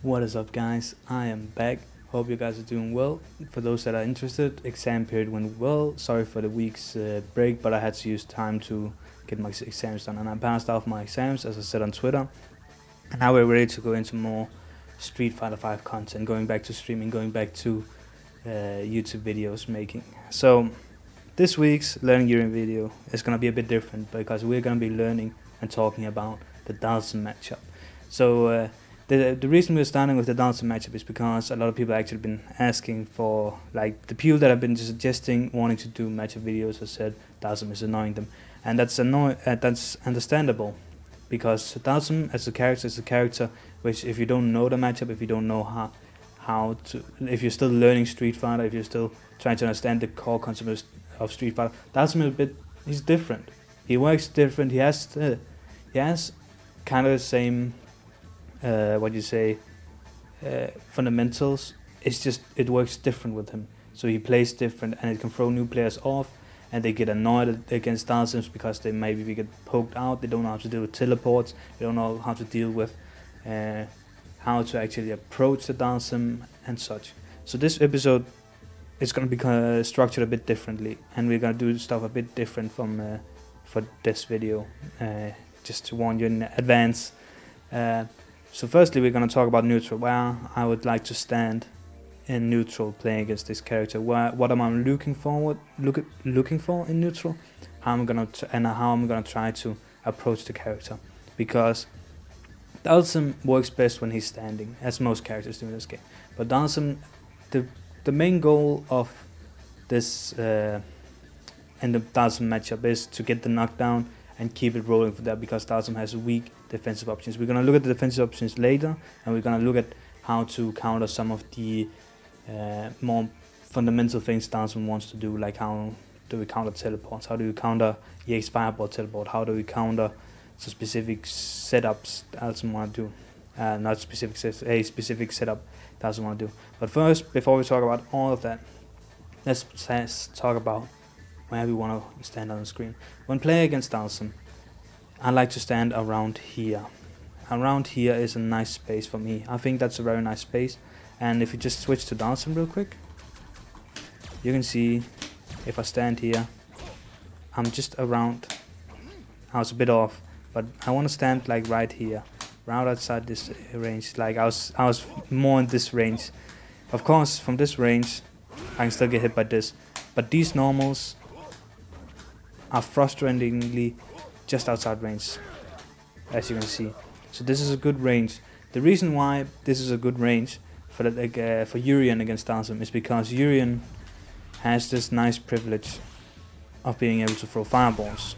What is up, guys? I am back. Hope you guys are doing well. For those that are interested, exam period went well. Sorry for the week's break, but I had to use time to get my exams done, and I passed off my exams, as I said on Twitter. And now we're ready to go into more Street Fighter 5 content, going back to streaming, going back to YouTube videos making. So this week's Learning Urien video is going to be a bit different because we're going to be learning and talking about the Dhalsim matchup. So the reason we're starting with the Dhalsim matchup is because a lot of people actually been asking for, like, the people that have been suggesting wanting to do matchup videos have said Dhalsim is annoying them, and that's understandable, because Dhalsim as a character is a character which, if you don't know the matchup, if you don't know if you're still learning Street Fighter, if you're still trying to understand the core concept of Street Fighter, Dhalsim he's different. He works different. He has kind of the same fundamentals. It's just it works different with him. So he plays different, and it can throw new players off, and they get annoyed against Dhalsims because they maybe get poked out. They don't know how to deal with teleports. They don't know how to deal with how to actually approach the Dhalsim and such. So this episode is going to be structured a bit differently, and we're going to do stuff a bit different from for this video, just to warn you in advance. So firstly, we're going to talk about neutral, where I would like to stand in neutral playing against this character. What am I looking for in neutral? How I'm gonna try to approach the character, because Dhalsim works best when he's standing, as most characters do in this game. But Dhalsim, the main goal of this in the Dhalsim matchup is to get the knockdown and keep it rolling for that, because Dhalsim has weak defensive options. We're going to look at the defensive options later, and we're going to look at how to counter some of the more fundamental things Dhalsim wants to do, like how do we counter teleports, how do we counter EX Fireball teleport, how do we counter some specific setups Dhalsim want to do. Not specific, a specific setup Dhalsim want to do. But first, before we talk about all of that, let's talk about where we want to stand on the screen. When playing against Dhalsim, I like to stand around here. Around here is a nice space for me. I think that's a very nice space. And if you just switch to Dhalsim real quick, you can see if I stand here, I'm just around. I was a bit off, but I want to stand like right here, right outside this range. Like I was more in this range. Of course, from this range, I can still get hit by this, but these normals are frustratingly just outside range, as you can see. So this is a good range. The reason why this is a good range for Urien against Dhalsim is because Urien has this nice privilege of being able to throw fireballs.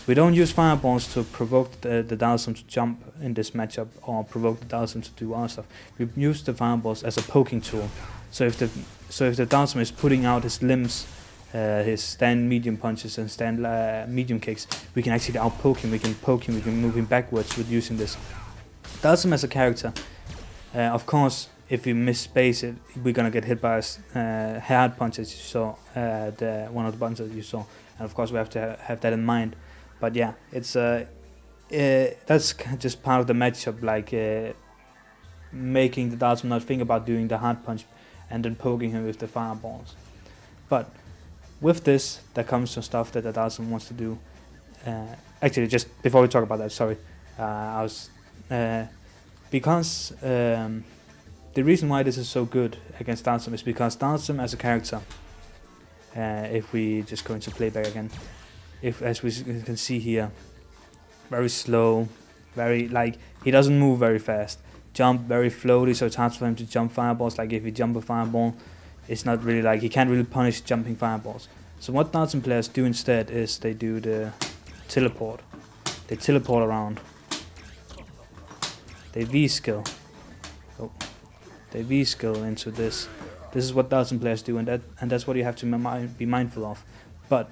We don't use fireballs to provoke the Dhalsim to jump in this matchup, or provoke the Dhalsim to do our stuff. We use the fireballs as a poking tool. So if the Dhalsim is putting out his limbs, his stand medium punches and stand medium kicks, we can actually outpoke him, we can poke him, we can move him backwards with using this. Dhalsim as a character, of course, if we miss space it, we're gonna get hit by hard punches. You saw one of the buttons that you saw, and of course we have to have that in mind. But yeah, it's that's just part of the matchup, like making the Dhalsim not think about doing the hard punch and then poking him with the fireballs. But with this, there comes some stuff that the Dhalsim wants to do. Actually, just before we talk about that, sorry, because the reason why this is so good against Dhalsim is because Dhalsim as a character, if we just go into playback again, as we can see here, very slow, very, like, he doesn't move very fast, jump very floaty, so it's hard for him to jump fireballs. Like if you jump a fireball, it's not really, like, he can't really punish jumping fireballs. So what Dhalsim players do instead is they do the teleport. They teleport around. They V-skill. Oh. They V-skill into this. This is what Dhalsim players do, and that's what you have to be mindful of. But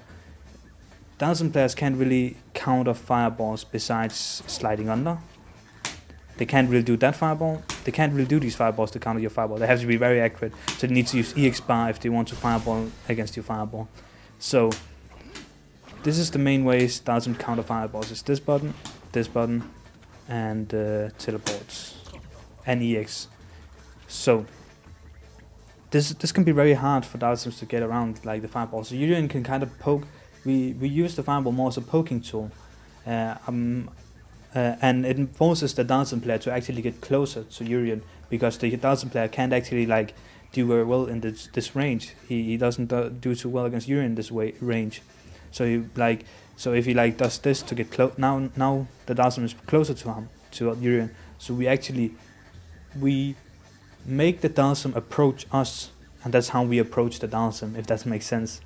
Dhalsim players can't really counter fireballs besides sliding under. They can't really do that fireball. They can't really do these fireballs to counter your fireball. They have to be very accurate. So they need to use EX bar if they want to fireball against your fireball. So this is the main ways Dhalsim counter fireballs. It's this button, and teleports, and EX. So this can be very hard for Dhalsims to get around like the fireball. So Urien can kind of poke. We use the fireball more as a poking tool, and it forces the Dhalsim player to actually get closer to Urien, because the Dhalsim player can't actually like do very well in this range. He doesn't do too well against Urien in this range. So so if he like does this to get close, now the Dhalsim is closer to him, to Urien. So we make the Dhalsim approach us, and that's how we approach the Dhalsim, if that makes sense.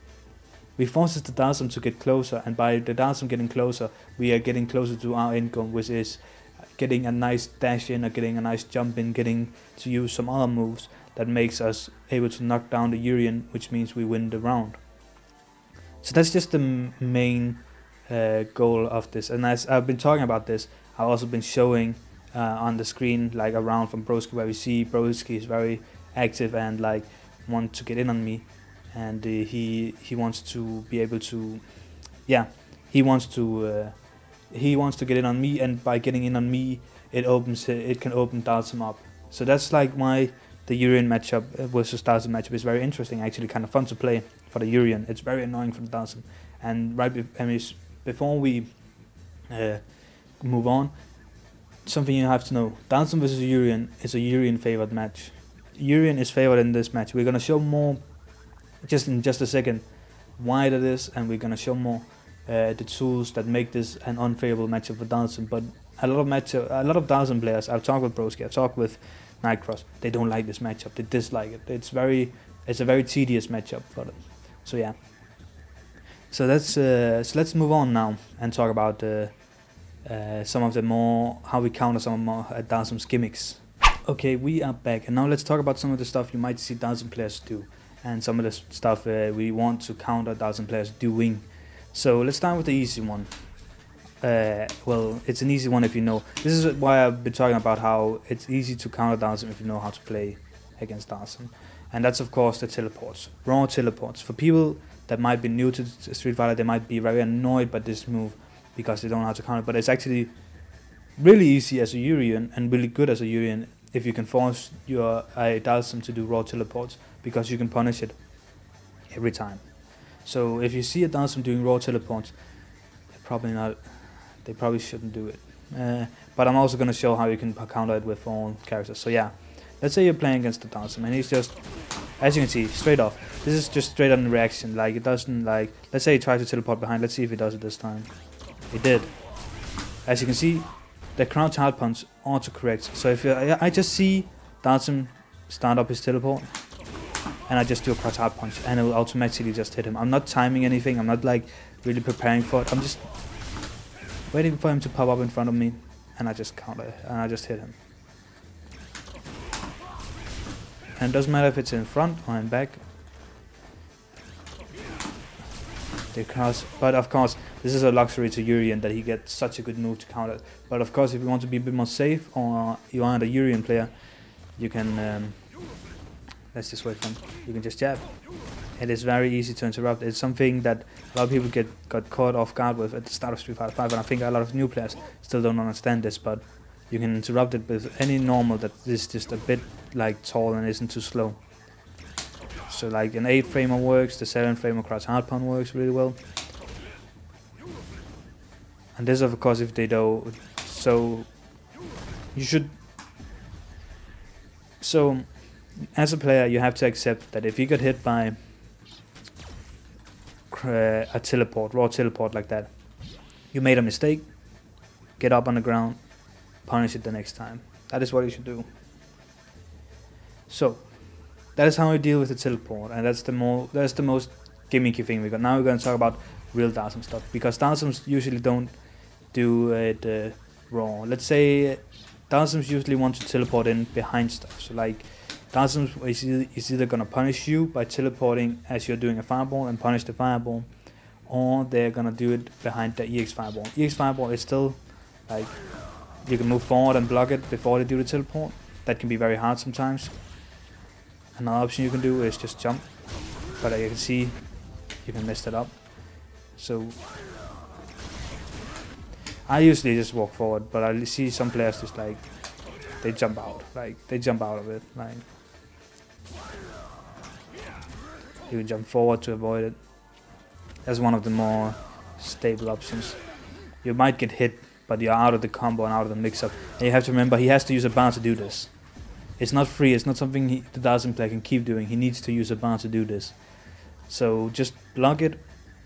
We forces the Dhalsim to get closer, and by the Dhalsim getting closer, we are getting closer to our end goal, which is getting a nice dash in, or getting a nice jump in, getting to use some other moves that makes us able to knock down the Urien, which means we win the round. So that's just the main goal of this. And as I've been talking about this, I've also been showing on the screen like a round from Broski, where we see Broski is very active and like want to get in on me, and he wants to be able to, yeah, he wants to get in on me, and by getting in on me, it can open Dhalsim up. So that's like why the Urien matchup versus Dhalsim matchup is very interesting, actually kind of fun to play for the Urien. It's very annoying for the Dhalsim. And before we move on, something you have to know: Dhalsim versus Urien is a Urien favored match. Urien is favored in this match. We're gonna show more in just a second why that is, and we're gonna show more the tools that make this an unfavorable matchup for Dhalsim. But a lot of Dhalsim players, I've talked with Broski, I've talked with Nightcross, they don't like this matchup. They dislike it. It's a very tedious matchup for them. So yeah. So let's move on now and talk about some of the more how we counter some of more Dhalsim's gimmicks. Okay, we are back, and now let's talk about some of the stuff you might see Dhalsim players do, and some of the stuff we want to counter Dhalsim players doing. So let's start with the easy one. Well, it's an easy one if you know. This is why I've been talking about how it's easy to counter Dhalsim if you know how to play against Dhalsim. And that's of course the teleports, raw teleports. For people that might be new to Street Fighter, they might be very annoyed by this move because they don't know how to counter it. But it's actually really easy as a Urien, and really good as a Urien, if you can force your Dhalsim to do raw teleports, because you can punish it every time. So if you see a Dhalsim doing raw teleports, they probably shouldn't do it. But I'm also going to show how you can counter it with all characters. So yeah, let's say you're playing against the Dhalsim, and he's just, as you can see, straight off. This is just straight on reaction. Like, it doesn't like, let's say he tries to teleport behind. Let's see if he does it this time. He did. As you can see, the crouch hard punch auto-corrects. So if I just see Dhalsim start up his teleport, and I just do a crouch hard punch, and it will automatically just hit him. I'm not timing anything. I'm not like really preparing for it. I'm just waiting for him to pop up in front of me, and I just counter, and I just hit him. And it doesn't matter if it's in front or in back. But of course, this is a luxury to Urien that he gets such a good move to counter. But of course, if you want to be a bit more safe, or you are a Urien player, you can, let's just wait for him. You can just jab. It is very easy to interrupt. It's something that a lot of people got caught off guard with at the start of Street Fighter 5, and I think a lot of new players still don't understand this, but you can interrupt it with any normal that is just a bit like tall and isn't too slow. So like an 8 framer works, the 7 framer crouch hard punch works really well. And this of course if they do, so you should, so as a player you have to accept that if you get hit by a teleport, raw teleport like that, you made a mistake, get up on the ground, punish it the next time. That is what you should do. So that is how we deal with the teleport, and that's the most gimmicky thing we got. Now we're going to talk about real Dhalsim stuff, because Dhalsims usually don't do it raw. Let's say Dhalsims usually want to teleport in behind stuff. So like Dhalsims is either going to punish you by teleporting as you're doing a fireball and punish the fireball, or they're going to do it behind the EX fireball. EX fireball is still like, you can move forward and block it before they do the teleport. That can be very hard sometimes. Another option you can do is just jump, but as you can see, you can mess that up. So I usually just walk forward, but I see some players just like, they jump out. Like, they jump out of it. Like, you can jump forward to avoid it. That's one of the more stable options. You might get hit, but you're out of the combo and out of the mix-up. And you have to remember, he has to use a bar to do this. It's not free, it's not something the Dhalsim player can keep doing. He needs to use a bar to do this. So just block it,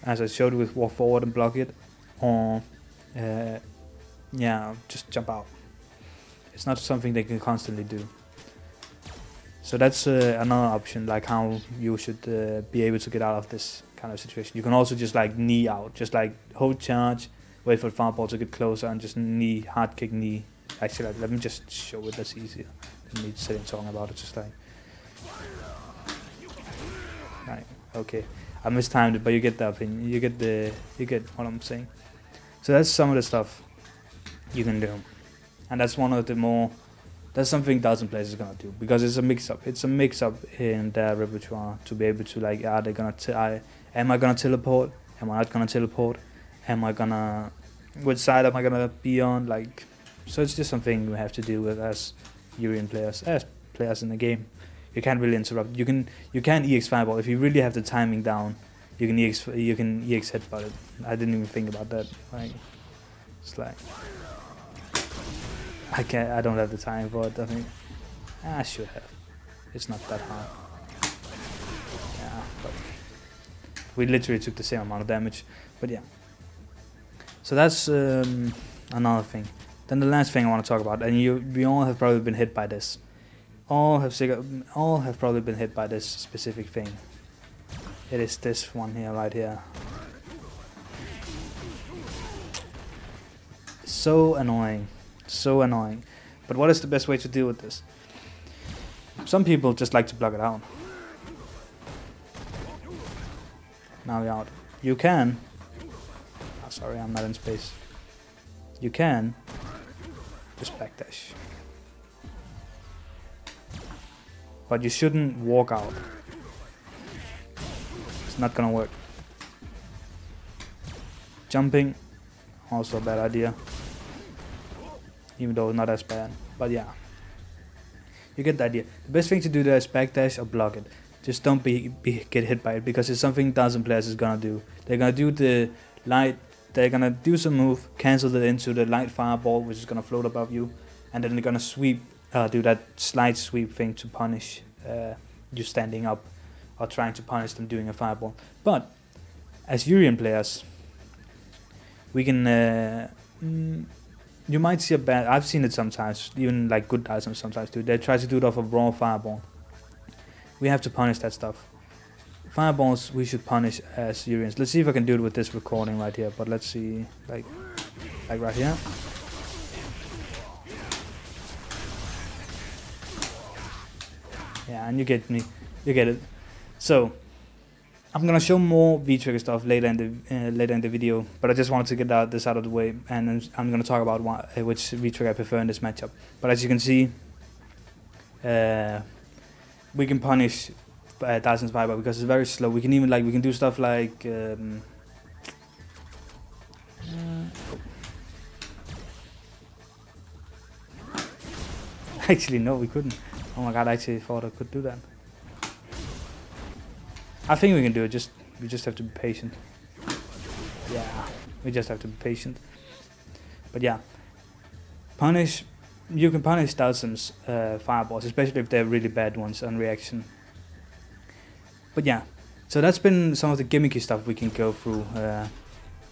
as I showed you with walk forward and block it, or yeah, just jump out. It's not something they can constantly do. So that's another option, like how you should be able to get out of this kind of situation. You can also just like knee out, just like hold charge, wait for the fireball to get closer, and just knee, hard kick knee. Actually, like, let me just show it, that's easier than me sitting talking about it, just like, okay, I mistimed it, but you get the opinion, you get what I'm saying. So that's some of the stuff you can do, and that's one of the more, that's something Dhalsim players is gonna do, because it's a mix-up. It's a mix-up in their repertoire to be able to, like, are they gonna am I gonna teleport? Am I not gonna teleport? Am I gonna, which side am I gonna be on? Like, so it's just something we have to deal with as Urien players, as players in the game. You can't really interrupt. You can EX fireball if you really have the timing down. You can EX headbutt it. I didn't even think about that. Like, it's like, I don't have the time for it. I think I should have. It's not that hard. Yeah, but we literally took the same amount of damage. But yeah. So that's another thing. Then the last thing I want to talk about, and we all have probably been hit by this. All have probably been hit by this specific thing. It is this one here, right here. So annoying. So annoying. But what is the best way to deal with this? Some people just like to block it out. Now we're out. You can. Oh, sorry, I'm not in space. You can just backdash. But you shouldn't walk out. It's not gonna work. Jumping, also a bad idea. Even though not as bad, but yeah. You get the idea. The best thing to do there is backdash or block it. Just don't get hit by it, because it's something Dhalsim players is gonna do. They're gonna do the light, they're gonna do some move, cancel it into the light fireball, which is gonna float above you, and then they're gonna sweep, do that slide sweep thing to punish you standing up, or trying to punish them doing a fireball. But as Urien players, we can. You might see a bad. I've seen it sometimes, even like good Dhalsim sometimes do. They try to do it off a raw fireball. We have to punish that stuff. Fireballs we should punish as Uriens. Let's see if I can do it with this recording right here. But let's see, like right here. Yeah, and you get me. You get it. So I'm gonna show more V-trigger stuff later in the video, but I just wanted to get this out of the way, and then I'm gonna talk about which V-trigger I prefer in this matchup. But as you can see, we can punish Dhalsim's fireball because it's very slow. We can even we can do stuff like actually no, we couldn't. Oh my god, I actually thought I could do that. I think we can do it, we just have to be patient. Yeah, we just have to be patient. But yeah, you can punish Dhalsim's fireballs, especially if they're really bad ones on reaction. But yeah, so that's been some of the gimmicky stuff we can go through.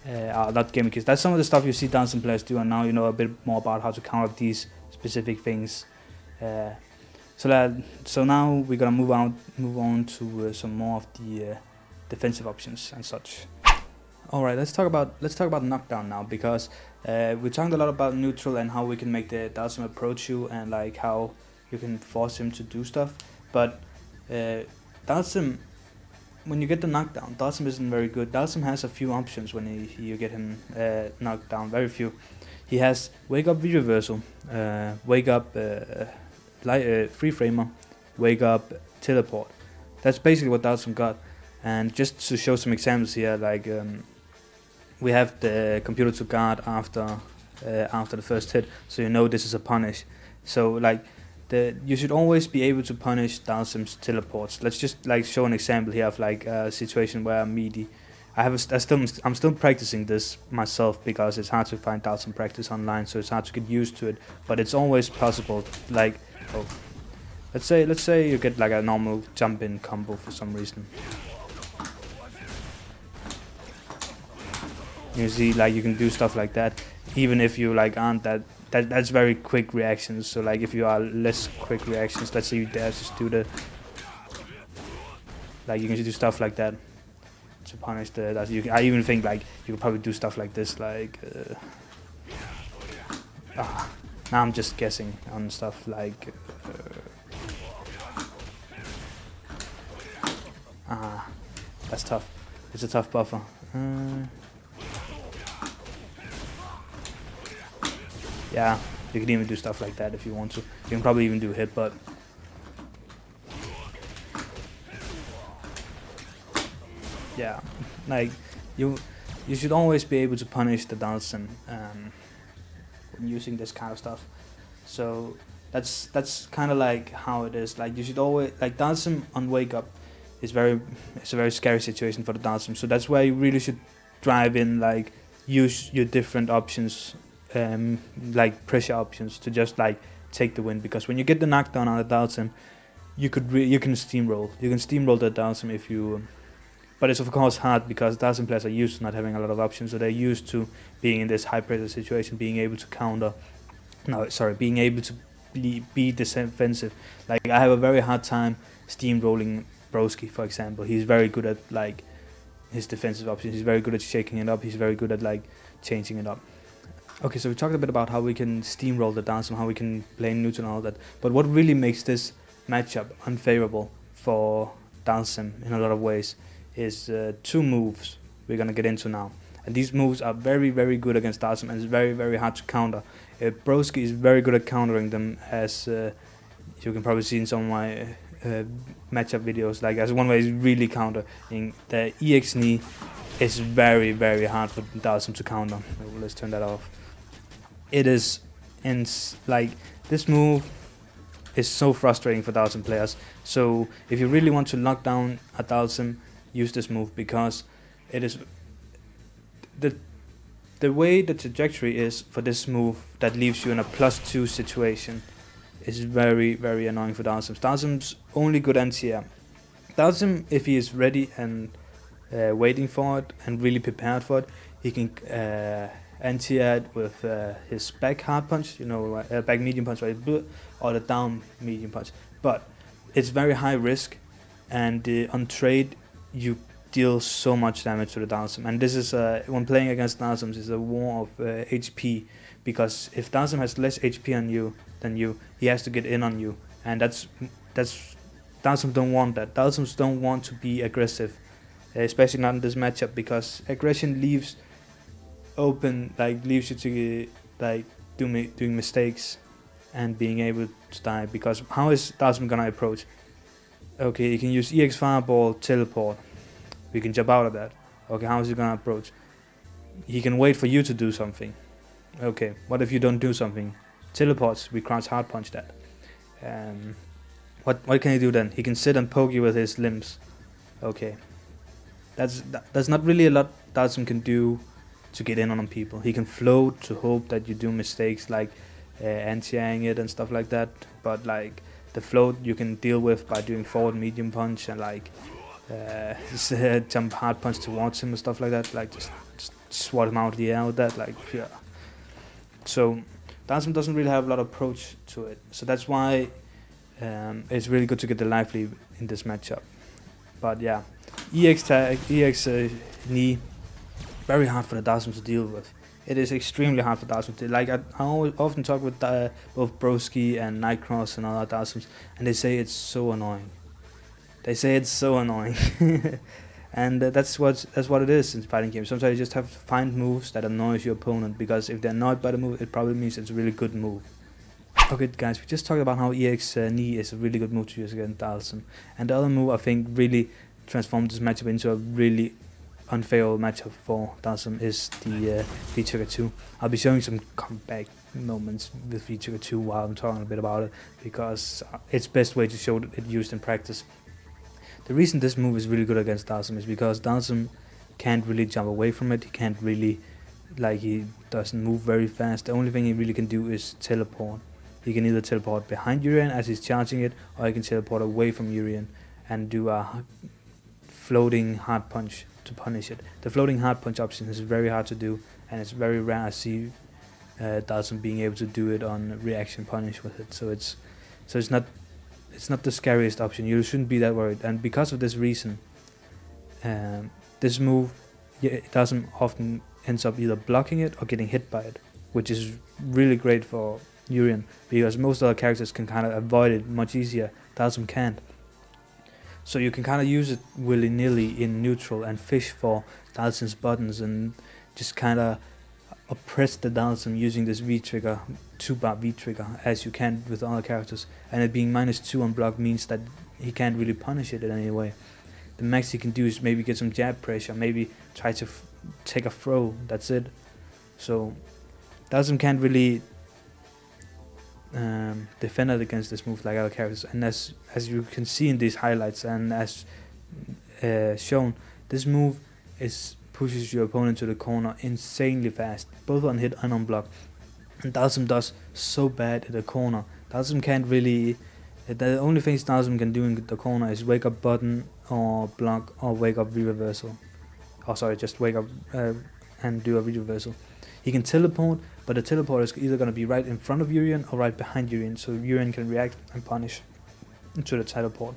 Not gimmicky, that's some of the stuff you see Dhalsim players do, and now you know a bit more about how to counter these specific things. So now we're gonna move on to some more of the defensive options and such. All right, let's talk about knockdown now, because we talked a lot about neutral and how we can make the Dhalsim approach you, and like how you can force him to do stuff. But Dhalsim, when you get the knockdown, Dhalsim isn't very good. Dhalsim has a few options when you get him knocked down. Very few. He has wake up V-reversal, wake up. Free framer, wake up, teleport. That's basically what Dhalsim got. And just to show some examples here, like we have the computer to guard after the first hit, so you know this is a punish. So like you should always be able to punish Dhalsim's teleports. Let's just like show an example here of like a situation where I'm meaty. I'm still practicing this myself because it's hard to find Dhalsim practice online, so it's hard to get used to it. But it's always possible. Like, oh, let's say you get like a normal jump in combo for some reason. You see, like you can do stuff like that, even if you like aren't that's very quick reactions. So like if you are less quick reactions, let's say you dare just do the, like you can just do stuff like that to punish the. I even think like you could probably do stuff like this, like. Now I'm just guessing on stuff like. That's tough. It's a tough buffer. Yeah, you can even do stuff like that if you want to. You can probably even do hit, but yeah, like you should always be able to punish the Dhalsim when using this kind of stuff. So that's kind of like how it is. Like you should always, like Dhalsim on wake up it's a very scary situation for the Dhalsim. So that's why you really should drive in, like use your different options. Like pressure options to just like take the win, because when you get the knockdown on the Dhalsim, you can steamroll. You can steamroll the Dhalsim if you, but it's of course hard because Dhalsim players are used to not having a lot of options, so they're used to being in this high pressure situation, being able to counter. No, sorry, being able to be defensive. Like I have a very hard time steamrolling Broski, for example. He's very good at like his defensive options. He's very good at shaking it up. He's very good at like changing it up. Okay, so we talked a bit about how we can steamroll the Dhalsim, how we can play neutral and all that. But what really makes this matchup unfavorable for Dhalsim in a lot of ways is two moves we're gonna get into now. And these moves are very, very good against Dhalsim, and it's very, very hard to counter. Broski is very good at countering them, as you can probably see in some of my matchup videos. Like as one way is really countering. The EX knee is very, very hard for Dhalsim to counter. Let's turn that off. It is, like this move is so frustrating for Dhalsim players. So if you really want to lock down a Dhalsim, use this move, because it is the way the trajectory is for this move that leaves you in a +2 situation is very, very annoying for Dhalsim. Dhalsim's only good anti-air. Dhalsim, if he is ready and waiting for it and really prepared for it, he can anti-air it with his back hard punch, back medium punch, right, or the down medium punch. But it's very high risk, and on trade you deal so much damage to the Dhalsim. And this is when playing against Dhalsim is a war of HP, because if Dhalsim has less HP on you than you, he has to get in on you, and that's Dhalsim don't want that. Dhalsims don't want to be aggressive, especially not in this matchup, because aggression leaves open, like leaves you to like doing mistakes and being able to die. Because how is Dhalsim gonna approach? Okay, you can use EX Fireball, teleport. We can jump out of that. Okay, how is he gonna approach? He can wait for you to do something. Okay, what if you don't do something? Teleports, we crouch hard punch that. What can he do then? He can sit and poke you with his limbs. Okay, that's not really a lot Dhalsim can do to get in on people. He can float to hope that you do mistakes, like anti-airing it and stuff like that. But like the float you can deal with by doing forward medium punch and like just jump hard punch towards him and stuff like that. Like just swat him out of the air with that. Like yeah. So Dhalsim doesn't really have a lot of approach to it. So that's why it's really good to get the life lead in this matchup. But yeah, EX tag, EX knee, very hard for the Dhalsim to deal with. It is extremely hard for Dhalsim to, like I often talk with both Broski and Nightcross and other Dhalsims, and they say it's so annoying. They say it's so annoying. And that's what it is in fighting games. Sometimes you just have to find moves that annoys your opponent, because if they're annoyed by the move, it probably means it's a really good move. Okay guys, we just talked about how EX knee is a really good move to use against Dhalsim. And the other move I think really transformed this matchup into a really unfavorable matchup for Dhalsim is the V-Trigger 2. I'll be showing some comeback moments with V-Trigger 2 while I'm talking a bit about it, because it's best way to show it used in practice. The reason this move is really good against Dhalsim is because Dhalsim can't really jump away from it. He can't really, like, he doesn't move very fast. The only thing he really can do is teleport. He can either teleport behind Urien as he's charging it, or he can teleport away from Urien and do a floating hard punch to punish it. The floating hard punch option is very hard to do, and it's very rare I see Dhalsim being able to do it on reaction punish with it. So it's not the scariest option. You shouldn't be that worried. And because of this reason, this move, Dhalsim often ends up either blocking it or getting hit by it, which is really great for Urien, because most other characters can kind of avoid it much easier. Dhalsim can't. So you can kind of use it willy-nilly in neutral and fish for Dhalsim's buttons and just kind of oppress the Dhalsim using this V-trigger, 2-bar V-trigger, as you can with other characters. And it being -2 on block means that he can't really punish it in any way. The max he can do is maybe get some jab pressure, maybe try to take a throw, that's it. So Dhalsim can't really defend it against this move like other characters, and as you can see in these highlights and as shown, this move pushes your opponent to the corner insanely fast, both on hit and on block. And Dhalsim does so bad at the corner. Dhalsim can't really, the only things Dhalsim can do in the corner is wake up button or block or wake up reversal. Oh sorry, just wake up and do a reversal. He can teleport, but the teleport is either going to be right in front of Urien or right behind Urien, so Urien can react and punish to the teleport.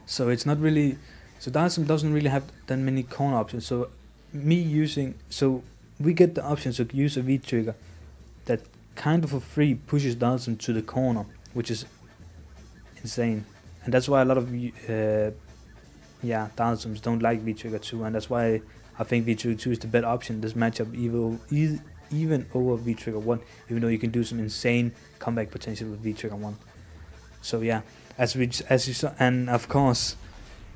So it's not really, so Dhalsim doesn't really have that many corner options. So we get the option to use a V-trigger that kind of for free pushes Dhalsim to the corner, which is insane. And that's why a lot of Dhalsims don't like V-Trigger 2, and that's why I think V-Trigger 2 is the better option in this matchup, even over V-Trigger 1, even though you can do some insane comeback potential with V-Trigger 1. So yeah, as you saw, and of course,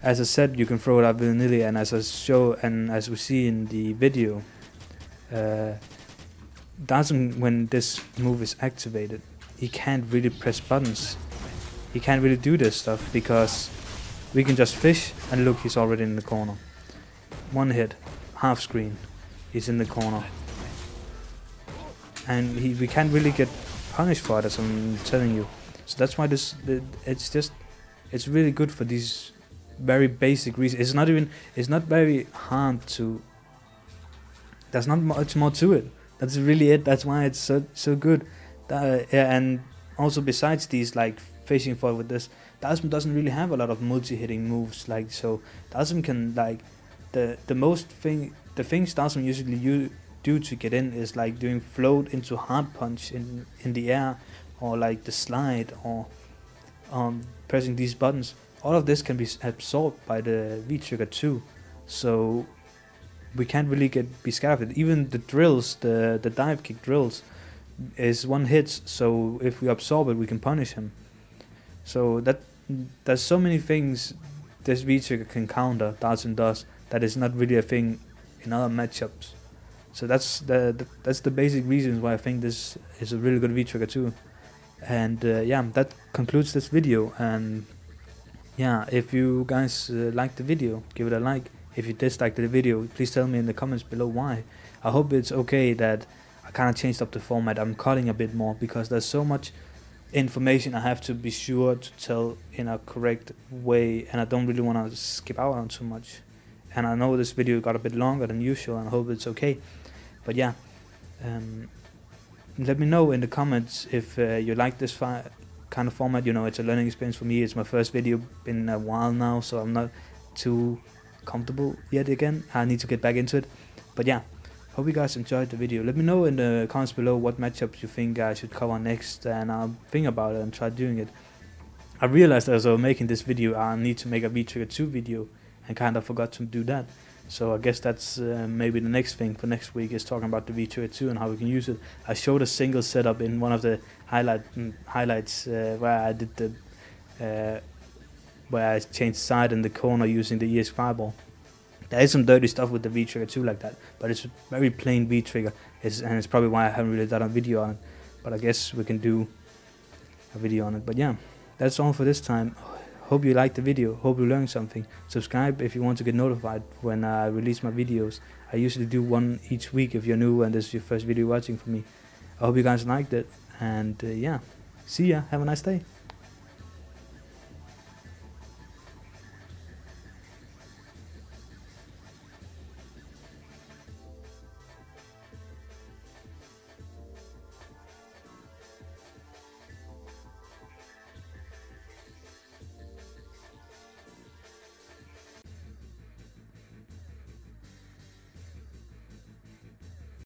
as I said, you can throw it up willy-nilly, and as we see in the video, Dhalsim, when this move is activated, he can't really press buttons. He can't really do this stuff because we can just fish, and look, he's already in the corner. One hit, half screen, he's in the corner. And we can't really get punished for it, as I'm telling you. So that's why it's really good for these very basic reasons. It's not very hard to, there's not much more to it. That's really it. That's why it's so good. And also besides these, like, fishing for it with this, Dhalsim doesn't really have a lot of multi-hitting moves, like, so Dhalsim can, like, the things Dhalsim usually do to get in is like doing float into hard punch in the air, or like the slide, or pressing these buttons. All of this can be absorbed by the V-Trigger 2, so we can't really be scared of it. Even the drills, the dive kick drills, is one hit, so if we absorb it, we can punish him. So there's so many things this V-Trigger can counter, Dhalsim does, that is not really a thing in other matchups. So that's the basic reasons why I think this is a really good V-Trigger 2. And yeah, that concludes this video. And yeah, if you guys liked the video, give it a like. If you disliked the video, please tell me in the comments below why. I hope it's okay that I kind of changed up the format. I'm cutting a bit more because there's so much information I have to be sure to tell in a correct way, and I don't really want to skip out on too much. And I know this video got a bit longer than usual, and I hope it's okay. But yeah, let me know in the comments if you like this kind of format. You know, it's a learning experience for me. It's my first video in a while now, so I'm not too comfortable yet again. I need to get back into it. But yeah, hope you guys enjoyed the video. Let me know in the comments below what matchups you think I should cover next, and I'll think about it and try doing it. I realized as I was making this video, I need to make a V-Trigger 2 video, and kind of forgot to do that. So I guess that's maybe the next thing for next week, is talking about the V-Trigger 2 and how we can use it. I showed a single setup in one of the highlights where I did the where I changed side in the corner using the EX fireball. There is some dirty stuff with the V trigger too, like that, but it's a very plain V trigger, and it's probably why I haven't really done a video on it. But I guess we can do a video on it. But yeah, that's all for this time. Hope you liked the video. Hope you learned something. Subscribe if you want to get notified when I release my videos. I usually do one each week if you're new and this is your first video watching for me. I hope you guys liked it, and yeah, see ya. Have a nice day.